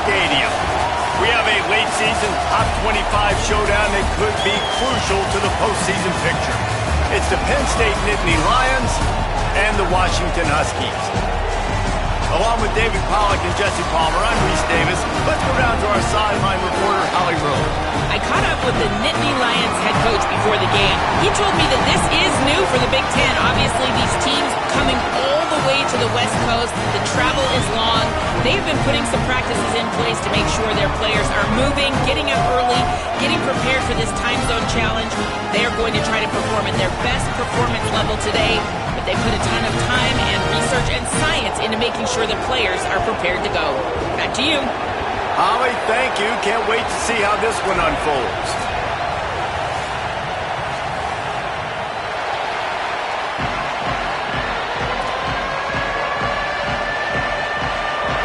Stadium. We have a late-season top 25 showdown that could be crucial to the postseason picture. It's the Penn State Nittany Lions and the Washington Huskies. Along with David Pollack and Jesse Palmer, I'm Reese Davis. Let's go down to our sideline reporter, Holly Rowe. I caught up with the Nittany Lions head coach before the game. He told me that this is new for the Big Ten. Obviously, these teams coming all the way to the West Coast. The travel is long. They've been putting some practices in place to make sure their players are moving, getting up early, getting prepared for this time zone challenge. They are going to try to perform at their best performance level today, but they put a ton of time and research and science into making sure the players are prepared to go. Back to you. Holly, thank you. Can't wait to see how this one unfolds.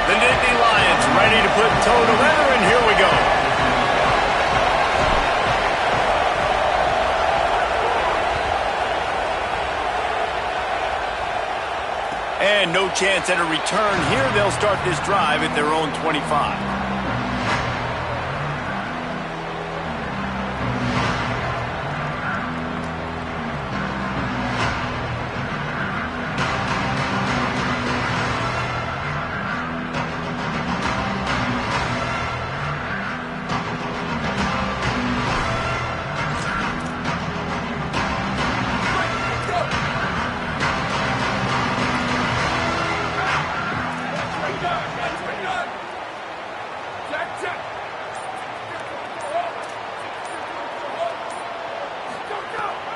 The Nittany Lions ready to put toe to leather, and here we go. And no chance at a return here. They'll start this drive at their own 25.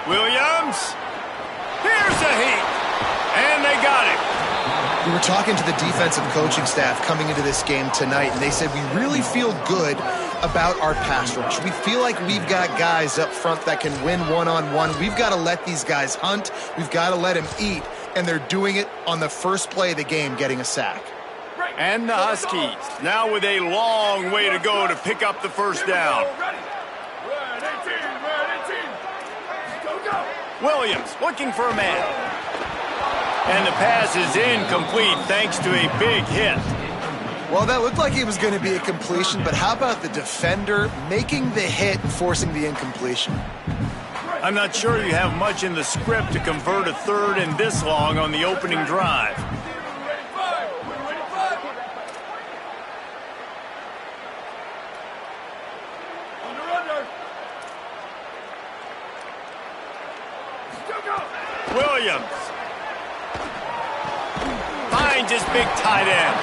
Williams, here's a heat, and they got it. We were talking to the defensive coaching staff coming into this game tonight, and they said we really feel good about our pass rush. We feel like we've got guys up front that can win one-on-one. We've got to let these guys hunt. We've got to let them eat, and they're doing it on the first play of the game, getting a sack. And the Huskies now with a long way to go to pick up the first down. Williams looking for a man. And the pass is incomplete thanks to a big hit. Well, that looked like it was going to be a completion, but how about the defender making the hit and forcing the incompletion? I'm not sure you have much in the script to convert a third and this long on the opening drive. Williams finds his big tight end.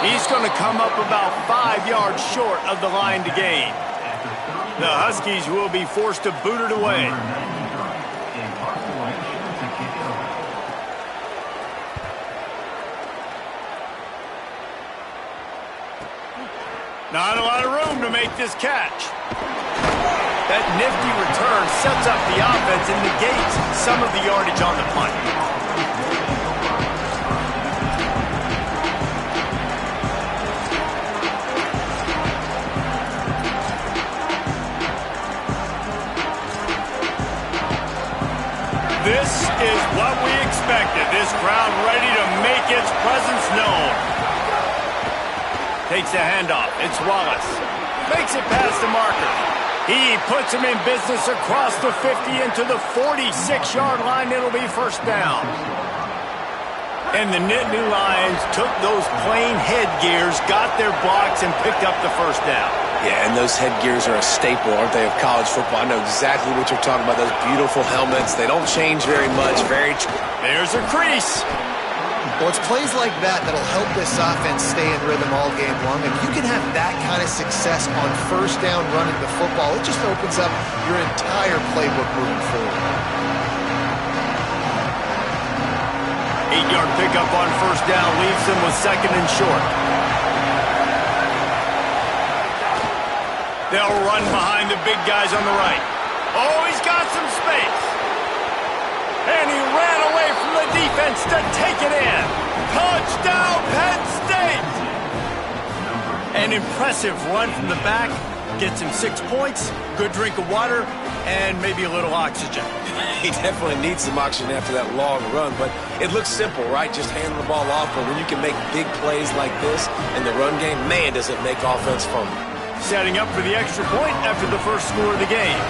He's going to come up about 5 yards short of the line to gain. The Huskies will be forced to boot it away. Not a lot of room to make this catch. That nifty return sets up the offense and negates some of the yardage on the punt. This is what we expected. This crowd ready to make its presence known. Takes a handoff. It's Wallace. Makes it past the marker. He puts him in business across the 50 into the 46-yard line. It'll be first down. And the Nittany Lions took those plain headgears, got their blocks, and picked up the first down. Yeah, and those headgears are a staple, aren't they, of college football? I know exactly what you're talking about, those beautiful helmets. They don't change very much. There's a crease. Well, it's plays like that that'll help this offense stay in rhythm all game long. If you can have that kind of success on first down running the football, it just opens up your entire playbook moving forward. 8-yard pickup on first down leaves them with second and short. They'll run behind the big guys on the right. Oh, he's got some space. And he ran away from the defense to take it in. Touchdown, Penn State! An impressive run from the back, Gets him 6 points, good drink of water, and maybe a little oxygen. He definitely needs some oxygen after that long run, but it looks simple, right? Just handing the ball off, but when you can make big plays like this in the run game, man, does it make offense fun. Setting up for the extra point after the first score of the game.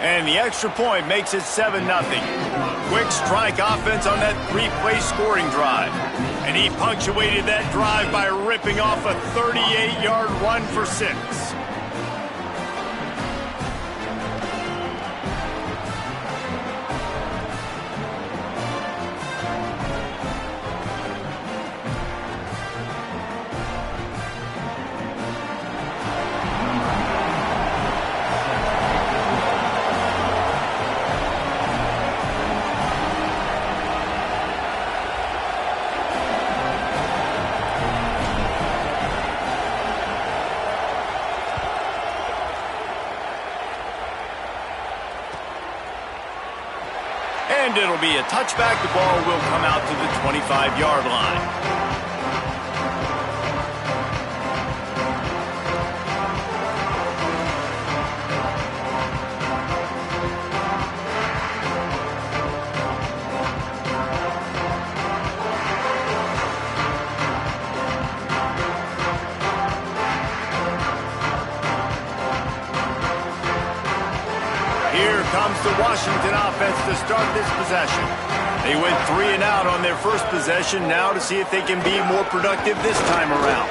And the extra point makes it 7-0. Quick strike offense on that 3-play scoring drive. And he punctuated that drive by ripping off a 38-yard run for 6. And it'll be a touchback. The ball will come out to the 25-yard line. Here comes the Washington offense to start this possession. They went 3 and out on their first possession. Now to see if they can be more productive this time around.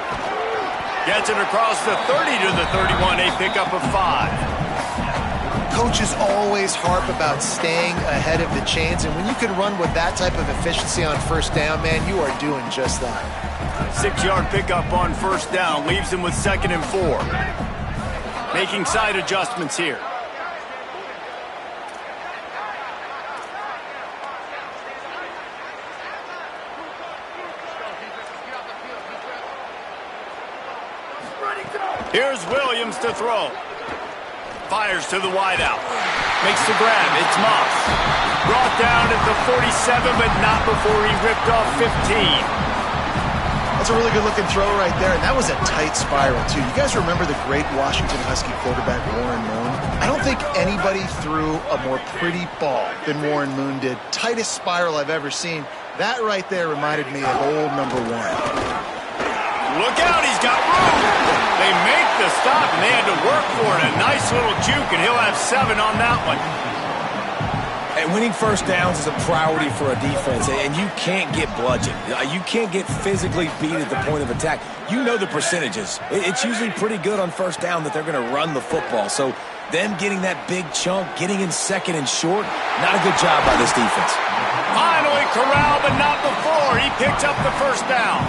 Gets it across the 30 to the 31, a pickup of 5. Coaches always harp about staying ahead of the chains, and when you can run with that type of efficiency on first down, man, you are doing just that. 6-yard pickup on first down leaves them with 2nd and 4. Making side adjustments here. Here's Williams to throw. Fires to the wideout. Makes the grab. It's Moss. Brought down at the 47, but not before he ripped off 15. That's a really good-looking throw right there, and that was a tight spiral, too. You guys remember the great Washington Husky quarterback Warren Moon? I don't think anybody threw a more pretty ball than Warren Moon did. Tightest spiral I've ever seen. That right there reminded me of old number 1. Look out, he's got room. They make the stop, and they had to work for it. A nice little juke, and he'll have 7 on that one. And winning first downs is a priority for a defense, and you can't get bludgeoned. You can't get physically beat at the point of attack. You know the percentages. It's usually pretty good on first down that they're going to run the football. So them getting that big chunk, getting in 2nd and short, not a good job by this defense. Finally corralled, but not before. He picked up the first down.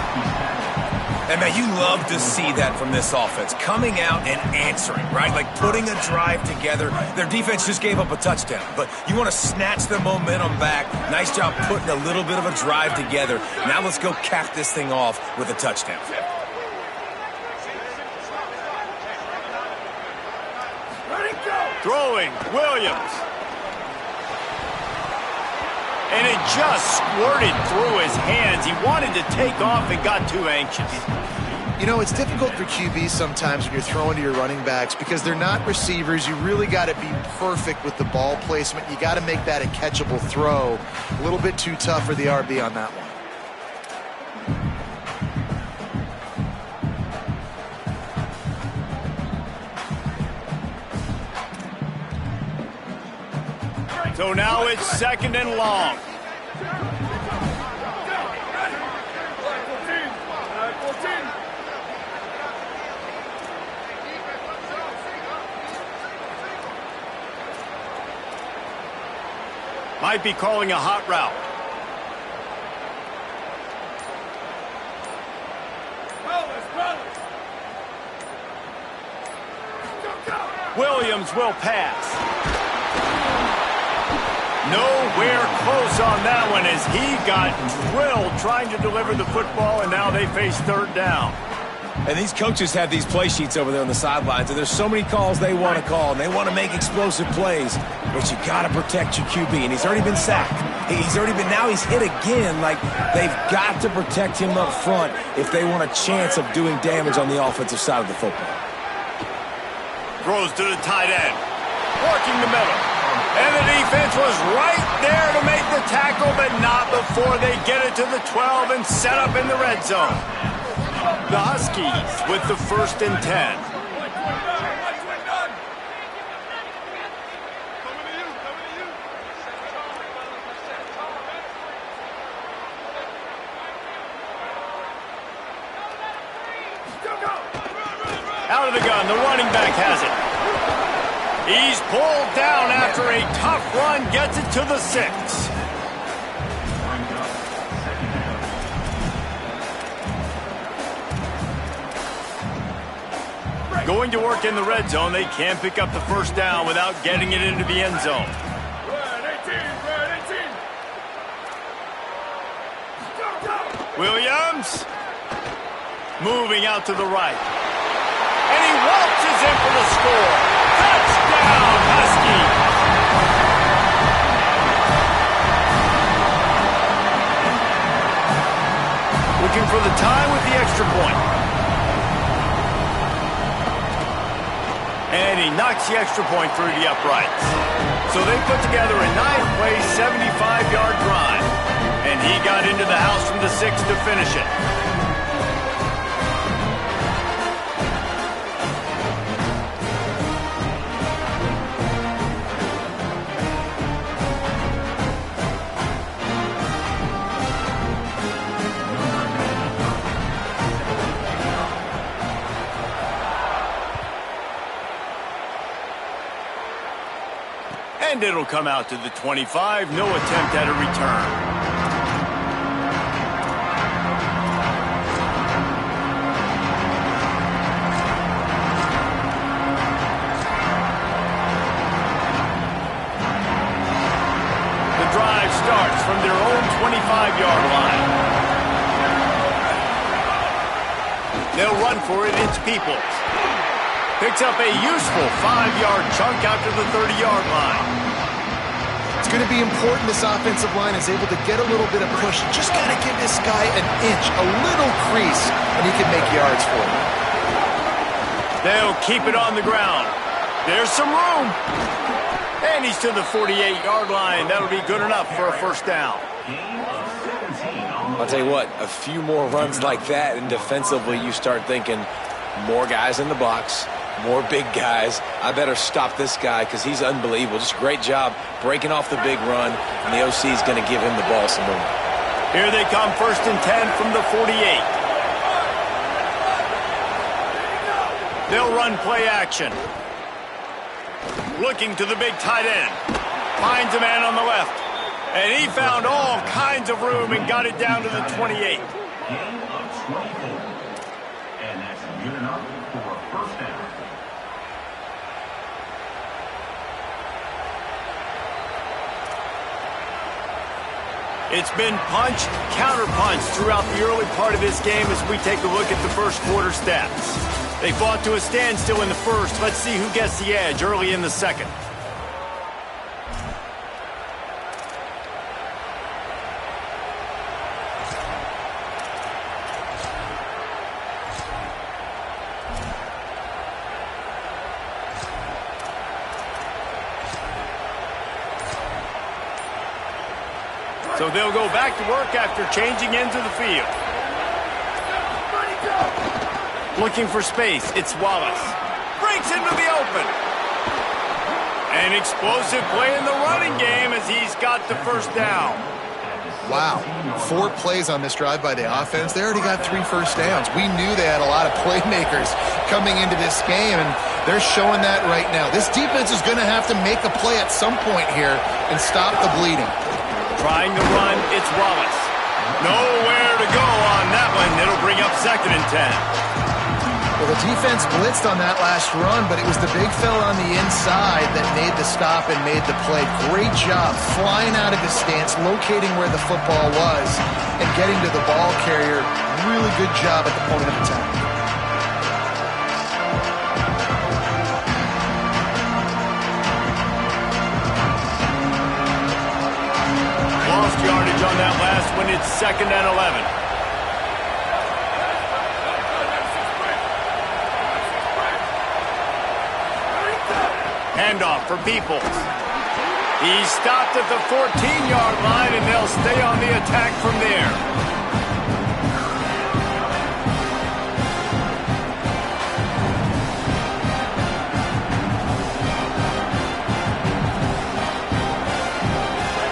And, man, you love to see that from this offense, coming out and answering, right? Like putting a drive together. Their defense just gave up a touchdown, but you want to snatch the momentum back. Nice job putting a little bit of a drive together. Now let's go cap this thing off with a touchdown. Throwing, Williams. And it just squirted through his hands. He wanted to take off and got too anxious. You know, it's difficult for QBs sometimes when you're throwing to your running backs because they're not receivers. You really got to be perfect with the ball placement. You got to make that a catchable throw. A little bit too tough for the RB on that one. So now it's 2nd and long. Might be calling a hot route. Williams will pass. Nowhere close on that one as he got drilled trying to deliver the football, and now they face 3rd down. And these coaches have these play sheets over there on the sidelines, and there's so many calls they want to call, and they want to make explosive plays, but you got to protect your QB, and he's already been sacked. He's already been, now he's hit again. Like, they've got to protect him up front if they want a chance of doing damage on the offensive side of the football. Throws to the tight end. Working the middle. And the defense was right there to make the tackle, but not before they get it to the 12 and set up in the red zone. The Huskies with the 1st and 10. Out of the gun, the running back has it. He's pulled down after a tough run, gets it to the 6. Going to work in the red zone, they can't pick up the 1st down without getting it into the end zone. Williams, moving out to the right. And he waltzes in for the score. Touchdown, Husky. Looking for the time with the extra point. And he knocks the extra point through the uprights. So they put together a 9-play, 75-yard drive. And he got into the house from the 6 to finish it. And it'll come out to the 25. No attempt at a return. The drive starts from their own 25-yard line. They'll run for it. It's Peoples. Picks up a useful 5-yard chunk out to the 30-yard line. It's going to be important this offensive line is able to get a little bit of push. Just got to give this guy an inch, a little crease, and he can make yards for him. They'll keep it on the ground. There's some room. And he's to the 48-yard line. That'll be good enough for a 1st down. I'll tell you what, a few more runs like that, and defensively you start thinking more guys in the box, more big guys. I better stop this guy because he's unbelievable. Just a great job breaking off the big run, and the OC is going to give him the ball some more. Here they come, 1st and 10 from the 48. They'll run play action. Looking to the big tight end. Finds a man on the left. And he found all kinds of room and got it down to the 28. It's been punched, counter-punched throughout the early part of this game as we take a look at the 1st quarter stats. They fought to a standstill in the 1st. Let's see who gets the edge early in the 2nd. So they'll go back to work after changing into the field. Looking for space, it's Wallace. Breaks into the open. An explosive play in the running game as he's got the 1st down. Wow, 4 plays on this drive by the offense. They already got 3 first downs. We knew they had a lot of playmakers coming into this game, and they're showing that right now. This defense is going to have to make a play at some point here and stop the bleeding. Trying to run, it's Wallace. Nowhere to go on that one. It'll bring up 2nd and 10. Well, the defense blitzed on that last run, but it was the big fella on the inside that made the stop and made the play. Great job flying out of his stance, locating where the football was, and getting to the ball carrier. Really good job at the point of attack. Handoff for Peoples. He's stopped at the 14-yard line, and they'll stay on the attack from there.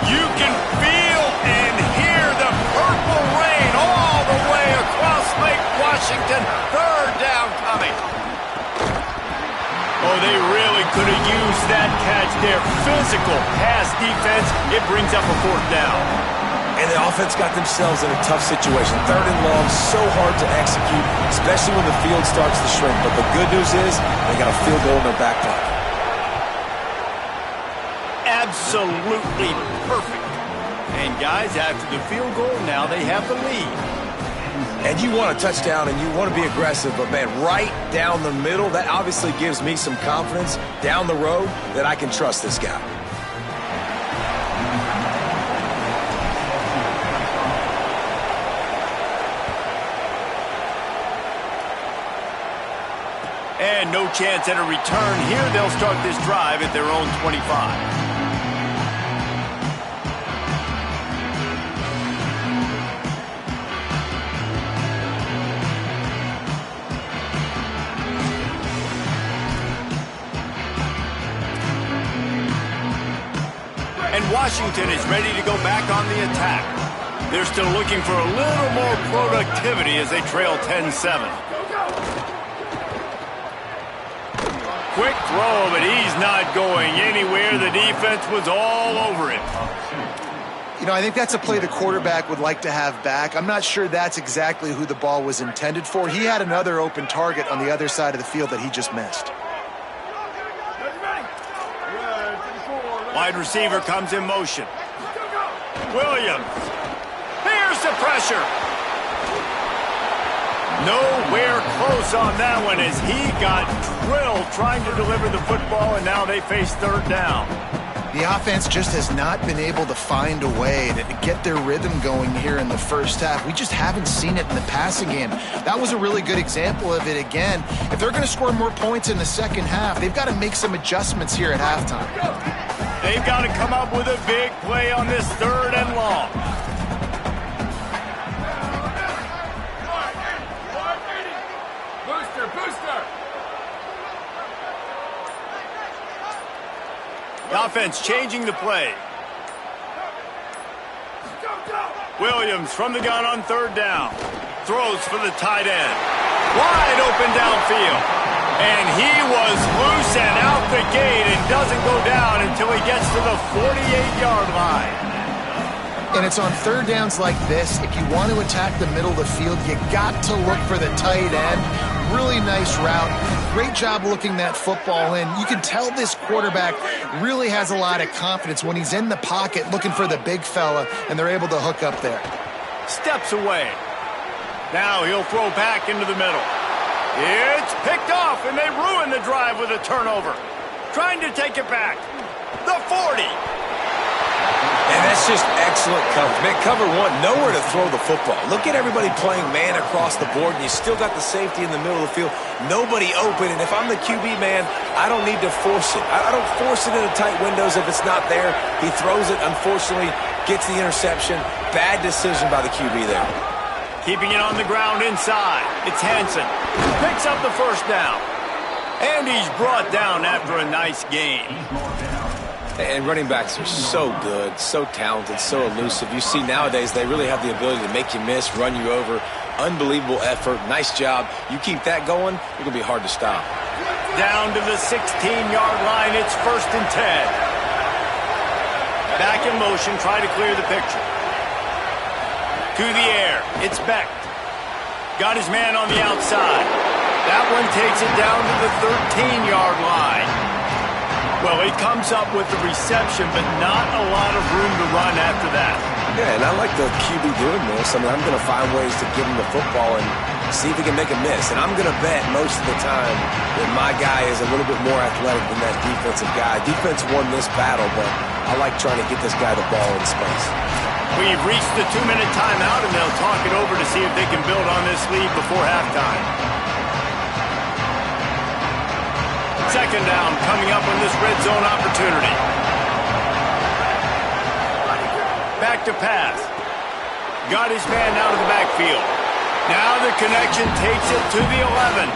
You can feel and hear the purple rain all the way across Lake Washington. Third down coming. Oh, they really could have used that catch there. Physical pass defense. It brings up a fourth down. And the offense got themselves in a tough situation. Third and long, so hard to execute, especially when the field starts to shrink. But the good news is they got a field goal in their back pocket. Absolutely perfect. And guys, after the field goal, now they have the lead. And you want a touchdown and you want to be aggressive, but man, right down the middle, that obviously gives me some confidence down the road that I can trust this guy. And no chance at a return here. They'll start this drive at their own 25. And Washington is ready to go back on the attack. They're still looking for a little more productivity as they trail 10-7. Quick throw, but he's not going anywhere. The defense was all over him. You know, I think that's a play the quarterback would like to have back. I'm not sure that's exactly who the ball was intended for. He had another open target on the other side of the field that he just missed. Wide receiver comes in motion. Williams. Here's the pressure. Nowhere close on that one as he got drilled trying to deliver the football, and now they face third down. The offense just has not been able to find a way to get their rhythm going here in the first half. We just haven't seen it in the passing game. That was a really good example of it again. If they're going to score more points in the second half, they've got to make some adjustments here at halftime. They've got to come up with a big play on this third and long. Booster! The offense changing the play. Williams from the gun on third down. Throws for the tight end. Wide open downfield. And he was loose and out the gate and doesn't go down until he gets to the 48-yard line. And it's on third downs like this. If you want to attack the middle of the field, you got to look for the tight end. Really nice route. Great job looking that football in. You can tell this quarterback really has a lot of confidence when he's in the pocket looking for the big fella, and they're able to hook up there. Steps away. Now he'll throw back into the middle. It's picked off, and they ruin the drive with a turnover. Trying to take it back. The 40. And that's just excellent coverage. Man, cover one, nowhere to throw the football. Look at everybody playing man across the board, and you still got the safety in the middle of the field. Nobody open, and if I'm the QB, man, I don't need to force it. I don't force it into tight windows if it's not there. He throws it, unfortunately, gets the interception. Bad decision by the QB there. Keeping it on the ground inside. It's Hansen. Picks up the first down. And he's brought down after a nice gain. And running backs are so good, so talented, so elusive. You see nowadays they really have the ability to make you miss, run you over. Unbelievable effort. Nice job. You keep that going, it's going to be hard to stop. Down to the 16-yard line. It's 1st and 10. Back in motion. Try to clear the picture. To the air. It's Beck. Got his man on the outside. That one takes it down to the 13-yard line. Well, he comes up with the reception, but not a lot of room to run after that. Yeah, and I like the QB doing this. I mean, I'm going to find ways to give him the football and see if he can make a miss. And I'm going to bet most of the time that my guy is a little bit more athletic than that defensive guy. Defense won this battle, but I like trying to get this guy the ball in space. We've reached the 2-minute timeout, and they'll talk it over to see if they can build on this lead before halftime. 2nd Second down coming up on this red zone opportunity. Back to pass. Got his man out of the backfield. Now the connection takes it to the 11.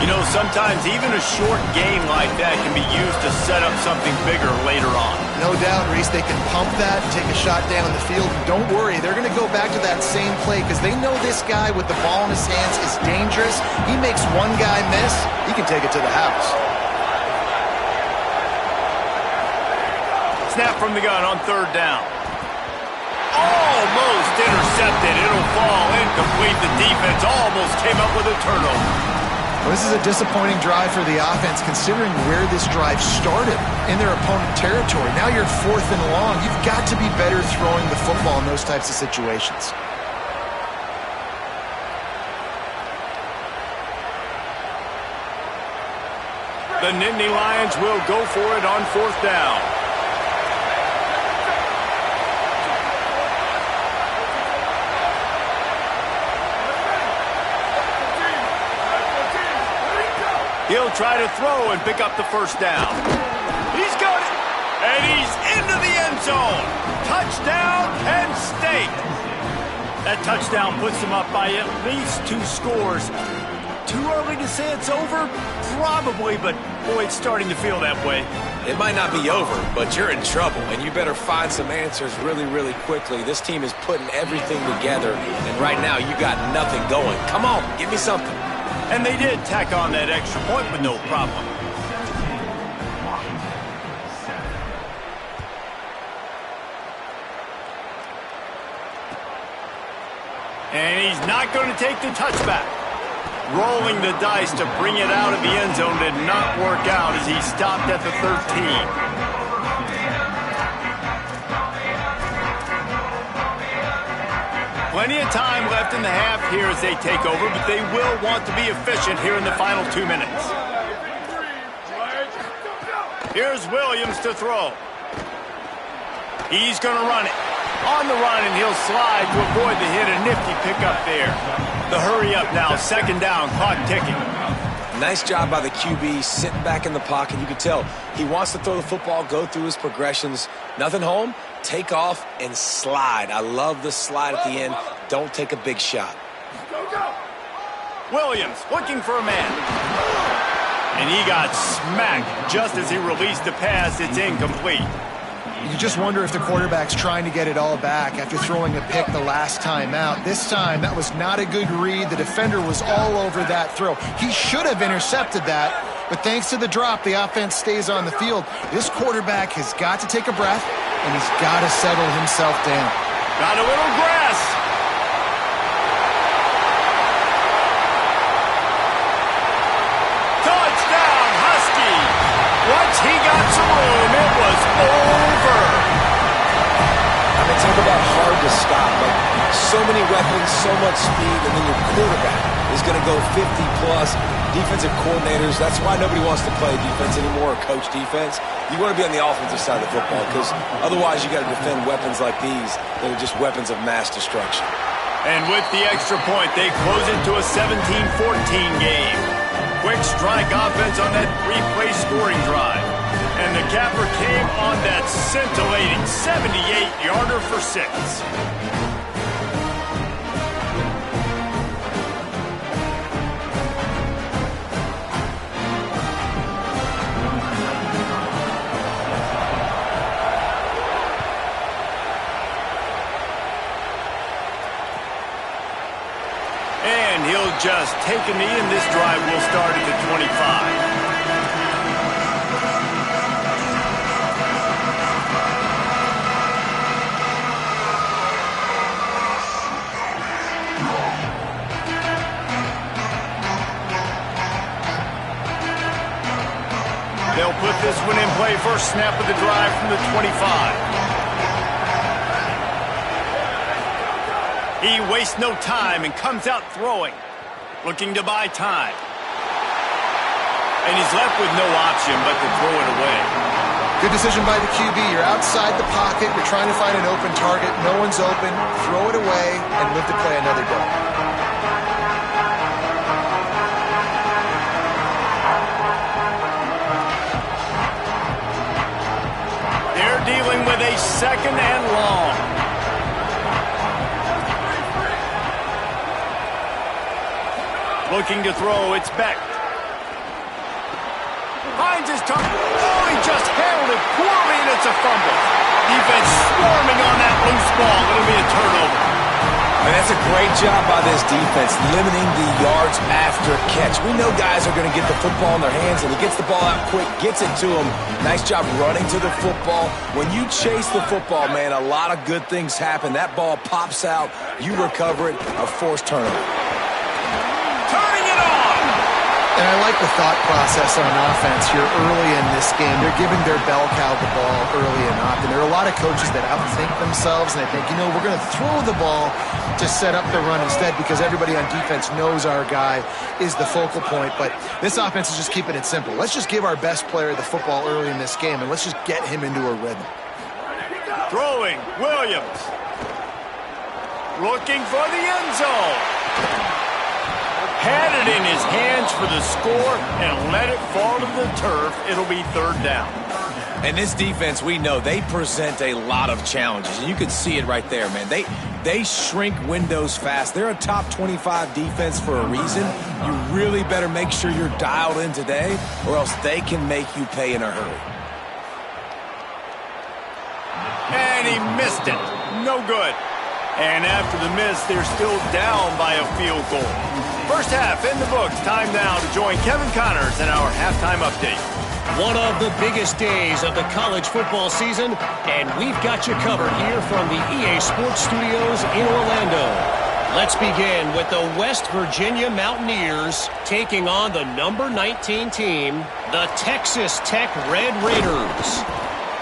You know, sometimes even a short game like that can be used to set up something bigger later on. No doubt, Reese, they can pump that, take a shot down the field. And don't worry, they're going to go back to that same play because they know this guy with the ball in his hands is dangerous. He makes one guy miss, he can take it to the house. Snap from the gun on third down. Almost intercepted. It'll fall incomplete. The defense almost came up with a turnover. Well, this is a disappointing drive for the offense considering where this drive started in their opponent territory. Now you're 4th and long. You've got to be better throwing the football in those types of situations. The Nittany Lions will go for it on 4th down. He'll try to throw and pick up the first down. He's got it. And he's into the end zone. Touchdown, Penn State. That touchdown puts them up by at least 2 scores. Too early to say it's over? Probably, but boy, it's starting to feel that way. It might not be over, but you're in trouble, and you better find some answers really, really quickly. This team is putting everything together, and right now you got nothing going. Come on, give me something. And they did tack on that extra point with no problem. And he's not going to take the touchback. Rolling the dice to bring it out of the end zone did not work out as he stopped at the 13. Plenty of time left in the half here as they take over, but they will want to be efficient here in the final 2 minutes. Here's Williams to throw. He's going to run it. On the run, and he'll slide to avoid the hit. A nifty pickup there. The hurry up now, 2nd down, clock ticking. Nice job by the QB, sitting back in the pocket. You can tell he wants to throw the football, go through his progressions. Nothing home, take off, and slide. I love the slide at the end. Don't take a big shot. Williams looking for a man. And he got smacked just as he released the pass. It's incomplete. You just wonder if the quarterback's trying to get it all back after throwing a pick the last time out. This time, that was not a good read. The defender was all over that throw. He should have intercepted that, but thanks to the drop, the offense stays on the field. This quarterback has got to take a breath, and he's got to settle himself down. Got a little grass. Touchdown, Husky. Once he got some room, it was over. I mean, talk about hard to stop. Like, so many weapons, so much speed, and then your quarterback is going to go 50-plus. Defensive coordinators, that's why nobody wants to play defense anymore or coach defense. You want to be on the offensive side of the football because otherwise you got to defend weapons like these that are just weapons of mass destruction. And with the extra point, they close it to a 17-14 game. Quick strike offense on that 3-play scoring drive. And the capper came on that scintillating 78-yarder for 6. And he'll just take a knee, and this drive will start at the 25. They'll put this one in play. First snap of the drive from the 25. He wastes no time and comes out throwing, looking to buy time. And he's left with no option but to throw it away. Good decision by the QB. You're outside the pocket. You're trying to find an open target. No one's open. Throw it away and live to play another day. with a 2nd and long. Looking to throw, it's Beck. Finds his tongue. Oh, he just handled it poorly, and it's a fumble. Defense swarming on that loose ball. It'll be a turnover. And that's a great job by this defense, limiting the yards after catch. We know guys are going to get the football in their hands, and he gets the ball out quick, gets it to him. Nice job running to the football. When you chase the football, man, a lot of good things happen. That ball pops out, you recover it, a forced turnover. Turning it on! And I like the thought process on offense here early in this game. They're giving their bell cow the ball early and often. There are a lot of coaches that outthink themselves, and they think, you know, we're going to throw the ball to set up the run instead because everybody on defense knows our guy is the focal point. But this offense is just keeping it simple. Let's just give our best player the football early in this game, and let's just get him into a rhythm. Throwing, Williams. Looking for the end zone. Had it in his hands for the score and let it fall to the turf. It'll be 3rd down. And this defense, we know, they present a lot of challenges. And you can see it right there, man. They shrink windows fast. They're a top 25 defense for a reason. You really better make sure you're dialed in today, or else they can make you pay in a hurry. And he missed it. No good. And after the miss, they're still down by a field goal. First half in the books. Time now to join Kevin Connors in our halftime update. One of the biggest days of the college football season, and we've got you covered here from the EA Sports Studios in Orlando. Let's begin with the West Virginia Mountaineers taking on the number 19 team, the Texas Tech Red Raiders.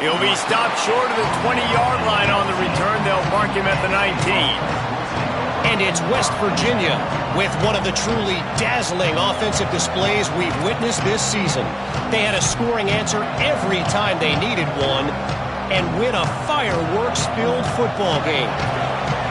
He'll be stopped short of the 20-yard line on the return. They'll mark him at the 19. And it's West Virginia with one of the truly dazzling offensive displays we've witnessed this season. They had a scoring answer every time they needed one and win a fireworks-filled football game.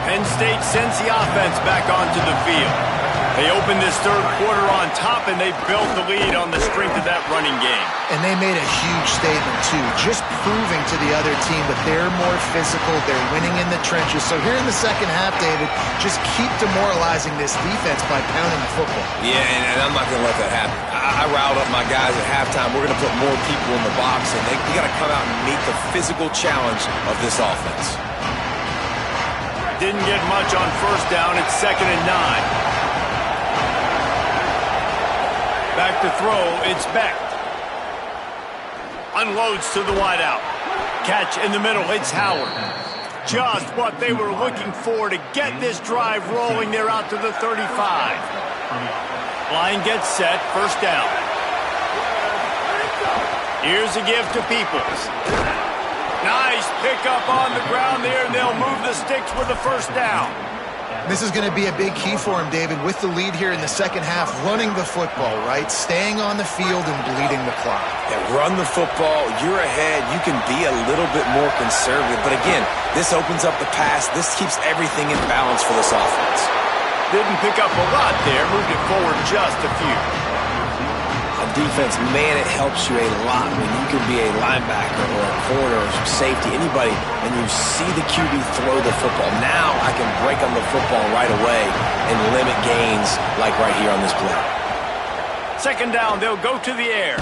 Penn State sends the offense back onto the field. They opened this 3rd quarter on top, and they built the lead on the strength of that running game. And they made a huge statement, too, just proving to the other team that they're more physical, they're winning in the trenches. So here in the second half, David, just keep demoralizing this defense by pounding the football. Yeah, and I'm not going to let that happen. I riled up my guys at halftime. We're going to put more people in the box, and they got to come out and meet the physical challenge of this offense. Didn't get much on 1st down. It's 2nd and 9. Back to throw, it's Beck. Unloads to the wideout. Catch in the middle, it's Howard. Just what they were looking for to get this drive rolling. They're out to the 35. Line gets set, 1st down. Here's a give to Peoples. Nice pickup on the ground there, and they'll move the sticks with the 1st down. This is going to be a big key for him, David, with the lead here in the second half, running the football, right? Staying on the field and bleeding the clock. Yeah, run the football. You're ahead. You can be a little bit more conservative. But again, this opens up the pass. This keeps everything in balance for this offense. Didn't pick up a lot there. Moved it forward just a few. On defense, man, it helps you a lot when you can be a linebacker or a corner or safety, anybody, and you see the QB throw the football. Now I can break on the football right away and limit gains like right here on this play. 2nd down, they'll go to the air.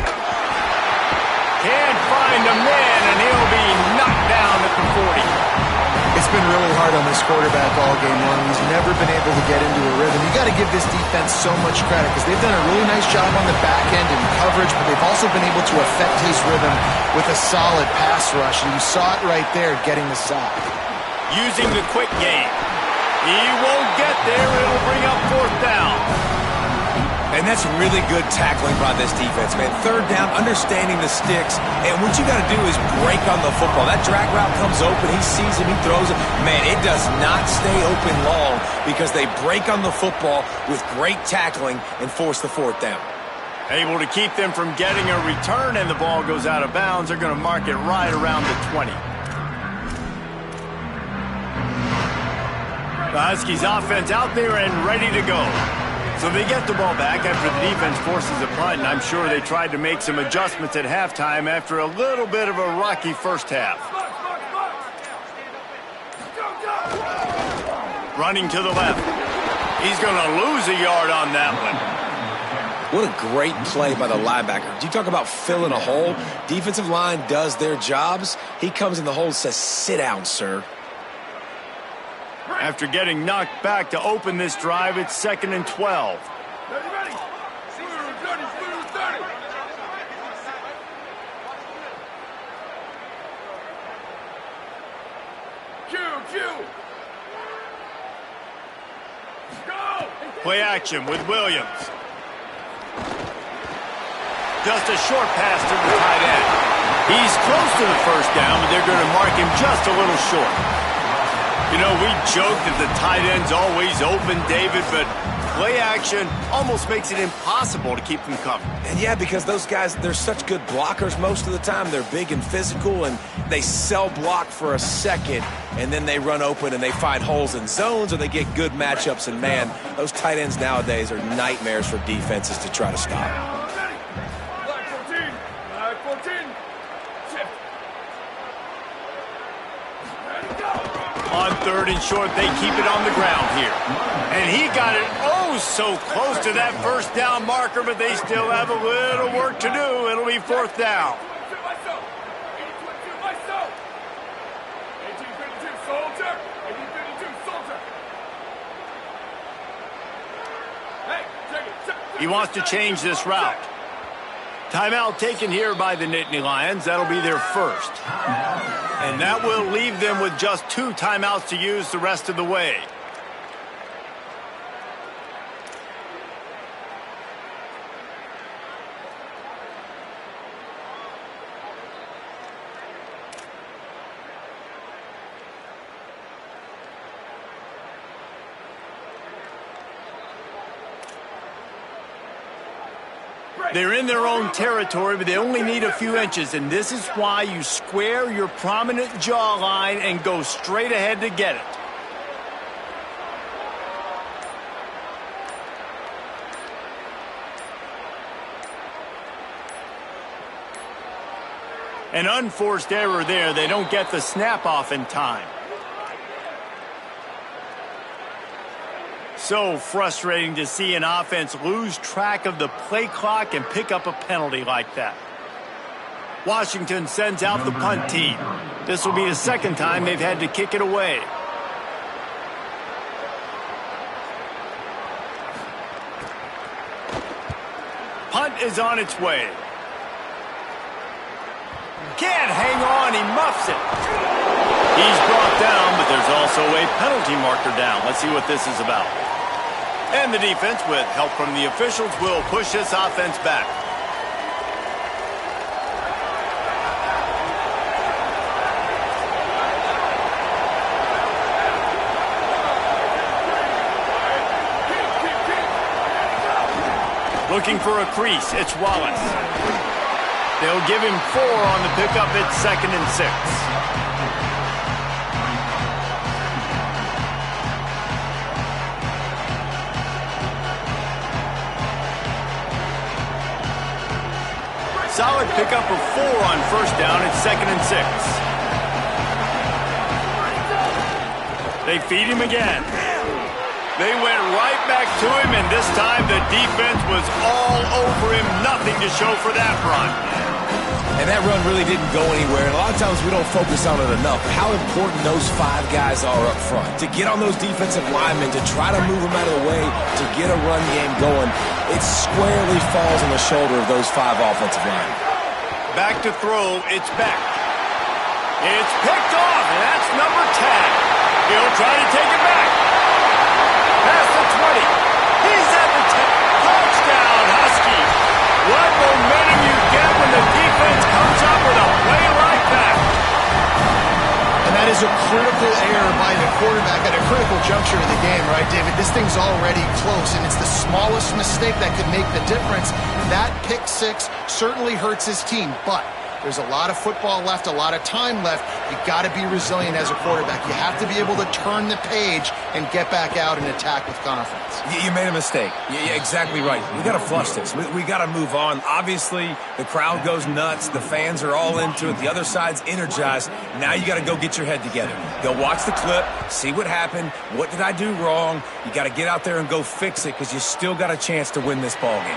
Can't find a man, and he'll be knocked down at the 40. It's been really hard on this quarterback all game long. He's never been able to get into a rhythm. You got to give this defense so much credit because they've done a really nice job on the back end in coverage, but they've also been able to affect his rhythm with a solid pass rush, and you saw it right there getting the sack. Using the quick game. He won't get there. It'll bring up 4th down. And that's really good tackling by this defense, man. 3rd down, understanding the sticks. And what you got to do is break on the football. That drag route comes open. He sees him. He throws it. Man, it does not stay open long because they break on the football with great tackling and force the 4th down. Able to keep them from getting a return, and the ball goes out of bounds. They're going to mark it right around the 20. The Huskies offense out there and ready to go. So they get the ball back after the defense forces a punt, and I'm sure they tried to make some adjustments at halftime after a little bit of a rocky 1st half. Running to the left. He's going to lose a yard on that one. What a great play by the linebacker. You talk about filling a hole. Defensive line does their jobs. He comes in the hole and says, sit down, sir. After getting knocked back to open this drive, it's 2nd and 12. Ready. Play action with Williams. Just a short pass to the tight end. He's close to the first down, but they're going to mark him just a little short. You know, we joke that the tight end's always open, David, but play action almost makes it impossible to keep them covered. And yeah, because those guys, they're such good blockers most of the time. They're big and physical, and they sell block for a second, and then they run open and they find holes in zones, or they get good matchups. And man, those tight ends nowadays are nightmares for defenses to try to stop. On 3rd and short, they keep it on the ground here. And he got it so close to that first down marker, but they still have a little work to do. It'll be 4th down. He wants to change this route. Timeout taken here by the Nittany Lions. That'll be their first. And that will leave them with just 2 timeouts to use the rest of the way. They're in their own territory, but they only need a few inches, and this is why you square your prominent jawline and go straight ahead to get it. An unforced error there. They don't get the snap off in time. So frustrating to see an offense lose track of the play clock and pick up a penalty like that. Washington sends out the punt team. This will be the 2nd time they've had to kick it away. Punt is on its way. Can't hang on, he muffs it. He's brought down, but there's also a penalty marker down. Let's see what this is about. And the defense, with help from the officials, will push this offense back. Looking for a crease, it's Wallace. They'll give him 4 on the pickup. It's 2nd and 6. Solid pickup of 4 on first down. It's 2nd and 6. They feed him again. They went right back to him, and this time the defense was all over him. Nothing to show for that run. And that run really didn't go anywhere. And a lot of times we don't focus on it enough. How important those 5 guys are up front. To get on those defensive linemen, to try to move them out of the way, to get a run game going. It squarely falls on the shoulder of those 5 offensive linemen. Back to throw. It's Beck. It's picked off, and that's number 10. He'll try to take it back. Past the 20. He's at the 10. Touchdown, Husky. What momentum you get when the defense comes up with a play like that. And that is a critical error by the quarterback at a critical juncture in the game, right, David? This thing's already close, and it's the smallest mistake that could make the difference. That pick 6 certainly hurts his team, but There's a lot of football left, a lot of time left. You got to be resilient as a quarterback. You have to be able to turn the page and get back out and attack with confidence. You made a mistake. Yeah, exactly right. We got to flush this. We got to move on. Obviously, the crowd goes nuts. The fans are all into it. The other side's energized. Now you got to go get your head together. Go watch the clip, see what happened. What did I do wrong? You got to get out there and go fix it because you still got a chance to win this ball game.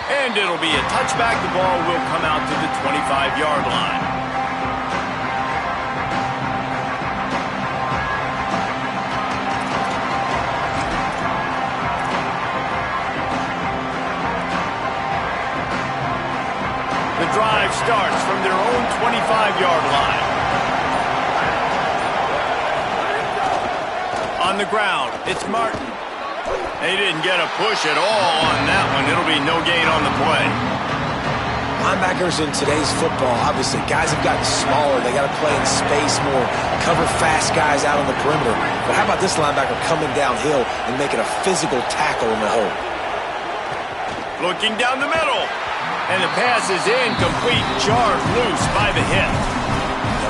And it'll be a touchback. The ball will come out to the 25-yard line. The drive starts from their own 25-yard line. On the ground, it's Martin. They didn't get a push at all on that one. It'll be no gain on the play. Linebackers in today's football, obviously, guys have gotten smaller. They got to play in space more, cover fast guys out on the perimeter. But how about this linebacker coming downhill and making a physical tackle in the hole? Looking down the middle. And the pass is incomplete, jarred loose by the hip.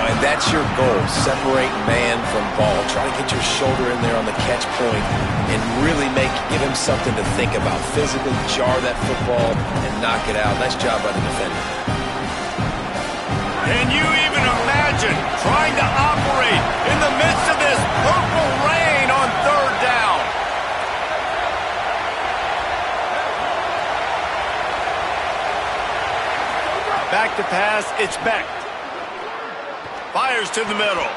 And that's your goal, separate man from ball. Try to get your shoulder in there on the catch point and really give him something to think about. Physically jar that football and knock it out. Nice job by the defender. Can you even imagine trying to operate in the midst of this purple rain on third down? Back to pass, it's Beck. Fires to the middle.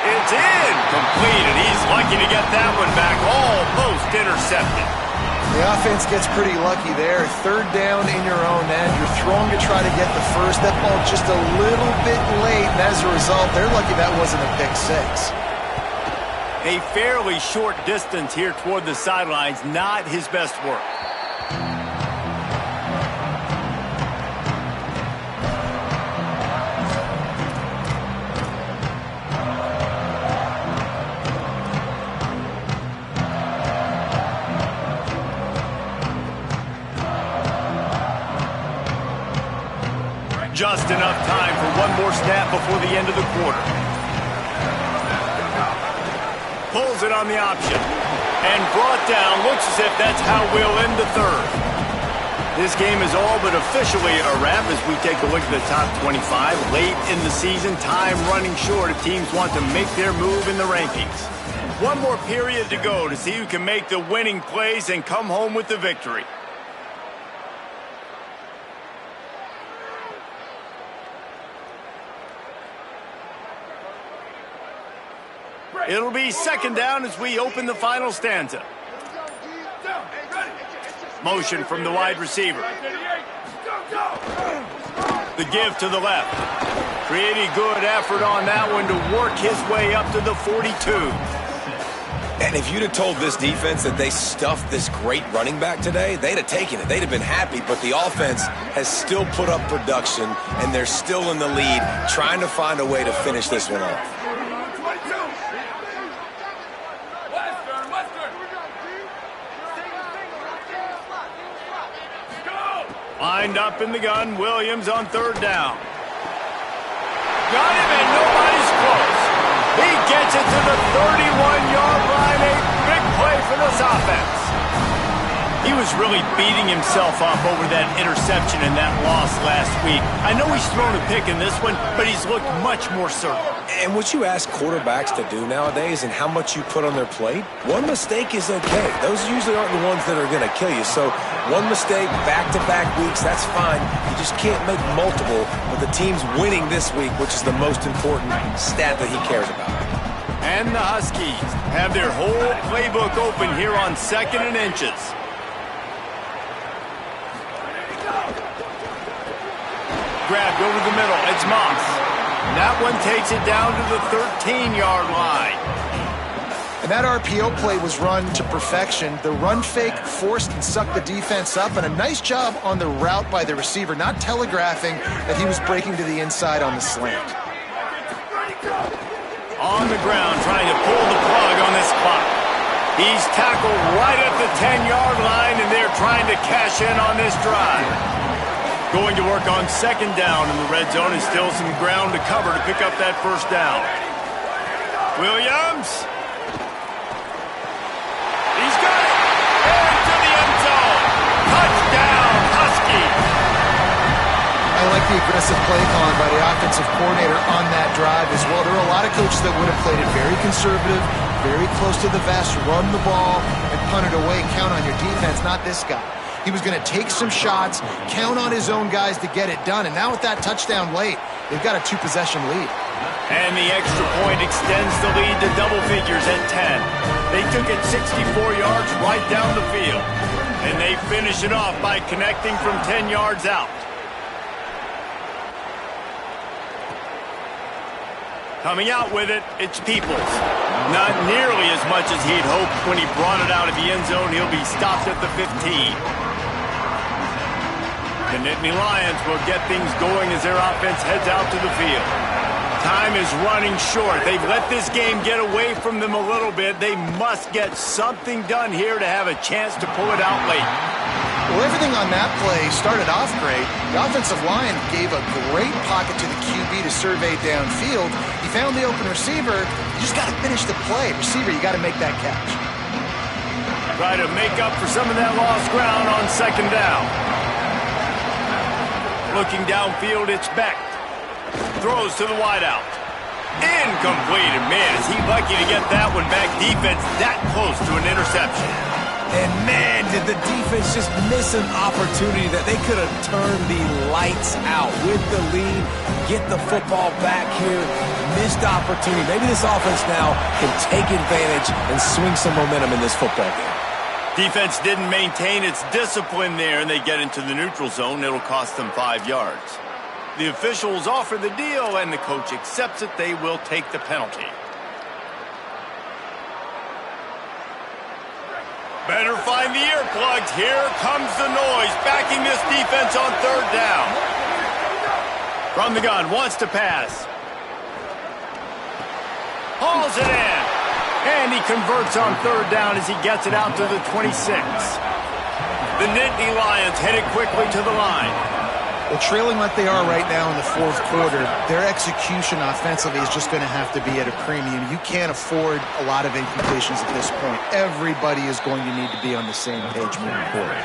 It's incomplete, and he's lucky to get that one back. Almost intercepted. The offense gets pretty lucky there. Third down in your own end. You're throwing to try to get the first. That ball just a little bit late, and as a result, they're lucky that wasn't a pick six. A fairly short distance here toward the sidelines. Not his best work. Just enough time for one more snap before the end of the quarter. Pulls it on the option. And brought down. Looks as if that's how we'll end the third. This game is all but officially a wrap as we take a look at the top 25. Late in the season, time running short if teams want to make their move in the rankings. One more period to go to see who can make the winning plays and come home with the victory. It'll be second down as we open the final stanza. Motion from the wide receiver. The give to the left. Pretty good effort on that one to work his way up to the 42. And if you'd have told this defense that they stuffed this great running back today, they'd have taken it. They'd have been happy, but the offense has still put up production, and they're still in the lead, trying to find a way to finish this one off. Lined up in the gun, Williams on third down. Got him and nobody's close. He gets it to the 31-yard line. A big play for this offense. He was really beating himself up over that interception and that loss last week. I know he's thrown a pick in this one, but he's looked much more certain. And what you ask quarterbacks to do nowadays and how much you put on their plate, one mistake is okay. Those usually aren't the ones that are going to kill you. So one mistake, back-to-back weeks, that's fine. You just can't make multiple, but the team's winning this week, which is the most important stat that he cares about. And the Huskies have their whole playbook open here on 2nd and inches. Grabbed over the middle. It's Moss. That one takes it down to the 13-yard line. And that RPO play was run to perfection. The run fake forced and sucked the defense up, and a nice job on the route by the receiver, not telegraphing that he was breaking to the inside on the slant. On the ground, trying to pull the plug on this clock. He's tackled right at the 10-yard line, and they're trying to cash in on this drive. Going to work on second down in the red zone, and still some ground to cover to pick up that first down. Williams. He's got it. Into the end zone. Touchdown, Huskies. I like the aggressive play calling by the offensive coordinator on that drive as well. There are a lot of coaches that would have played it very conservative, very close to the vest, run the ball, and punt it away. Count on your defense, not this guy. He was going to take some shots, count on his own guys to get it done. And now with that touchdown late, they've got a 2-possession lead. And the extra point extends the lead to double figures at 10. They took it 64 yards right down the field. And they finish it off by connecting from 10 yards out. Coming out with it, it's Peoples. Not nearly as much as he'd hoped when he brought it out of the end zone. He'll be stopped at the 15. The Nittany Lions will get things going as their offense heads out to the field. Time is running short. They've let this game get away from them a little bit. They must get something done here to have a chance to pull it out late. Well, everything on that play started off great. The offensive line gave a great pocket to the QB to survey downfield. He found the open receiver. You just got to finish the play. Receiver, you got to make that catch. Try to make up for some of that lost ground on second down. Looking downfield, it's Beck. Throws to the wideout. Incomplete. And man, is he lucky to get that one back. Defense that close to an interception. And man, did the defense just miss an opportunity that they could have turned the lights out with the lead, get the football back here. Missed opportunity. Maybe this offense now can take advantage and swing some momentum in this football game. Defense didn't maintain its discipline there, and they get into the neutral zone. It'll cost them 5 yards. The officials offer the deal, and the coach accepts it. They will take the penalty. Better find the earplugs. Here comes the noise, backing this defense on third down. From the gun, wants to pass. Hauls it in. And he converts on third down as he gets it out to the 26. The Nittany Lions headed quickly to the line. Well, trailing like they are right now in the fourth quarter, their execution offensively is just going to have to be at a premium. You can't afford a lot of incompletions at this point. Everybody is going to need to be on the same page moving forward.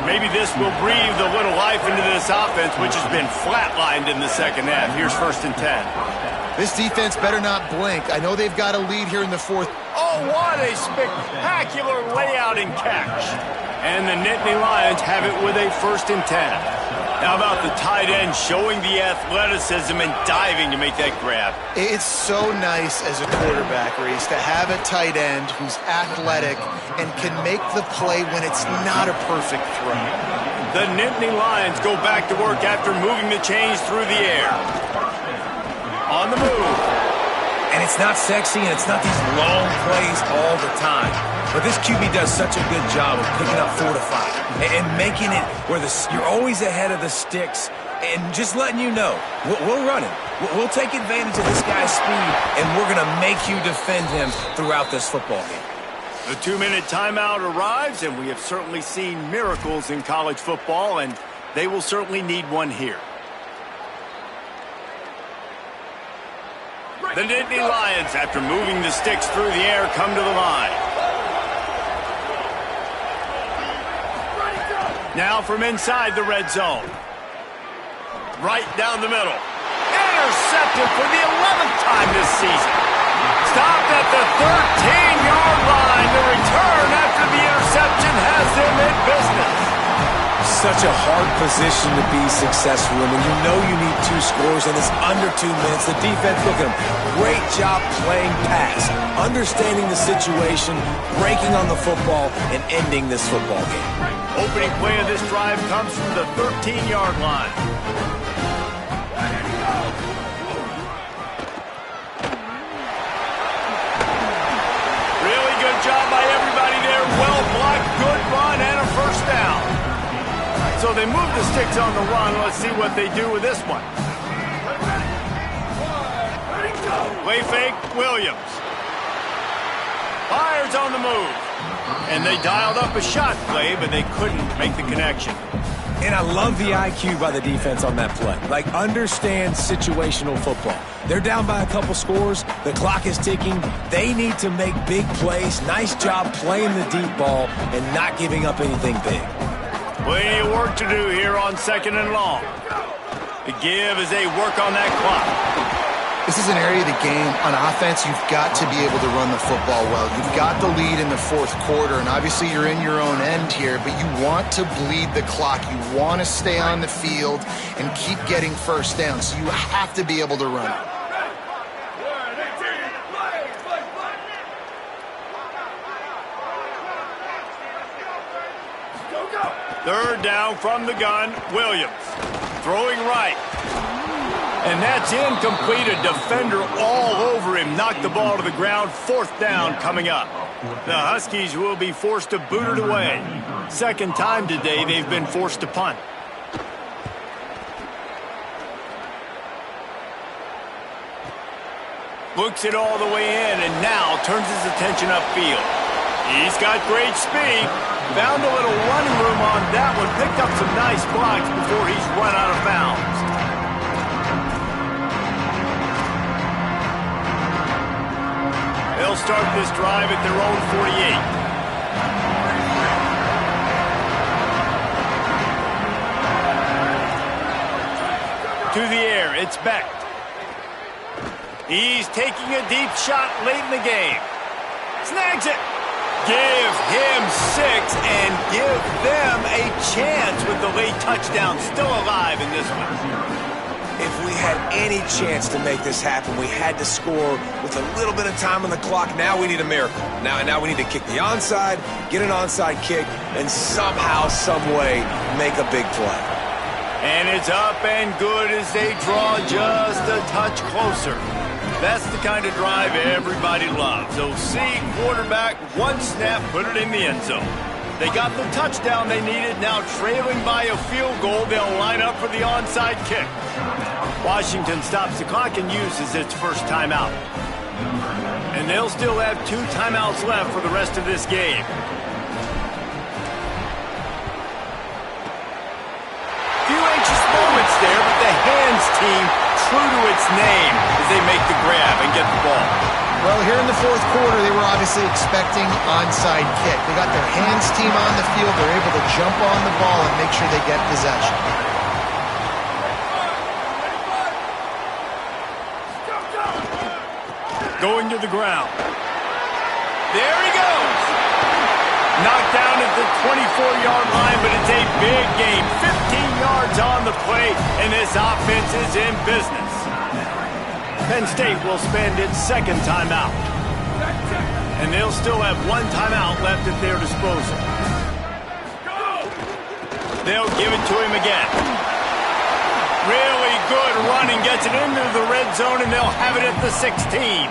Maybe this will breathe a little life into this offense, which has been flatlined in the second half. Here's 1st and 10. This defense better not blink. I know they've got a lead here in the fourth. Oh, what a spectacular layout and catch. And the Nittany Lions have it with a 1st and 10. How about the tight end showing the athleticism and diving to make that grab? It's so nice as a quarterback, Reese, to have a tight end who's athletic and can make the play when it's not a perfect throw. The Nittany Lions go back to work after moving the chains through the air. On the move. And it's not sexy, and it's not these long plays all the time. But this QB does such a good job of picking up 4 to 5 and making it where you're always ahead of the sticks and just letting you know, we'll run him. We'll take advantage of this guy's speed, and we're going to make you defend him throughout this football game. The 2-minute timeout arrives, and we have certainly seen miracles in college football, and they will certainly need one here. The Nittany Lions, after moving the sticks through the air, come to the line. Now from inside the red zone. Right down the middle. Intercepted for the 11th time this season. Stopped at the 13-yard line. The return after the interception has them in business. Such a hard position to be successful in when you know you need 2 scores and it's under 2 minutes. The defense, look at them. Great job playing pass, understanding the situation, breaking on the football, and ending this football game. Opening play of this drive comes from the 13-yard line. Really good job by everybody there. Well blocked, good run, and a first down. So they move the sticks on the run. Let's see what they do with this one. Play fake, Williams. Fires on the move. And they dialed up a shot play, but they couldn't make the connection. And I love the IQ by the defense on that play. Like, understand situational football. They're down by a couple scores. The clock is ticking. They need to make big plays. Nice job playing the deep ball and not giving up anything big. Plenty of work to do here on 2nd and long. The give as they work on that clock. This is an area of the game. On offense, you've got to be able to run the football well. You've got the lead in the 4th quarter, and obviously you're in your own end here, but you want to bleed the clock. You want to stay on the field and keep getting first down, so you have to be able to run it. Third down from the gun, Williams. Throwing right. And that's incomplete. A defender all over him. Knocked the ball to the ground. 4th down coming up. The Huskies will be forced to boot it away. 2nd time today they've been forced to punt. Looks it all the way in and now turns his attention upfield. He's got great speed. Found a little running room on that one. Picked up some nice blocks before he's run out of bounds. They'll start this drive at their own 48. To the air, it's Beck. He's taking a deep shot late in the game. Snags it. Give him 6 and give them a chance with the late touchdown. Still alive in this one. If we had any chance to make this happen, we had to score with a little bit of time on the clock. Now we need a miracle. Now we need to kick the onside, get an onside kick, and somehow, some way, make a big play. And it's up and good as they draw just a touch closer. That's the kind of drive everybody loves. OC quarterback, one snap, put it in the end zone. They got the touchdown they needed. Now trailing by a field goal, they'll line up for the onside kick. Washington stops the clock and uses its first timeout. And they'll still have 2 timeouts left for the rest of this game. Few anxious moments there, but the hands team true to its name as they make the grab and get the ball. Well, here in the 4th quarter, they were obviously expecting onside kick. They got their hands team on the field. They're able to jump on the ball and make sure they get possession. Going to the ground. There he goes. Knocked down at the 24-yard line, but it's a big game. 15 yards on the play, and this offense is in business. Penn State will spend its 2nd timeout. And they'll still have 1 timeout left at their disposal. They'll give it to him again. Really good running, gets it into the red zone, and they'll have it at the 16.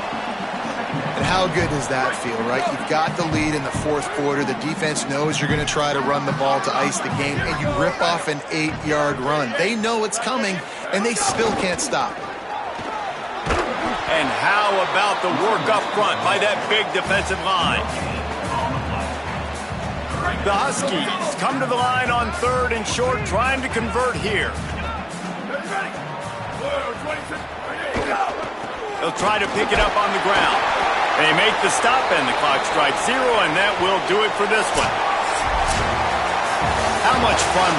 And how good does that feel, right? You've got the lead in the 4th quarter. The defense knows you're going to try to run the ball to ice the game, and you rip off an 8-yard run. They know it's coming, and they still can't stop it. And how about the work up front by that big defensive line? The Huskies come to the line on 3rd and short, trying to convert here. They'll try to pick it up on the ground. They make the stop, and the clock strikes 0, and that will do it for this one. How much fun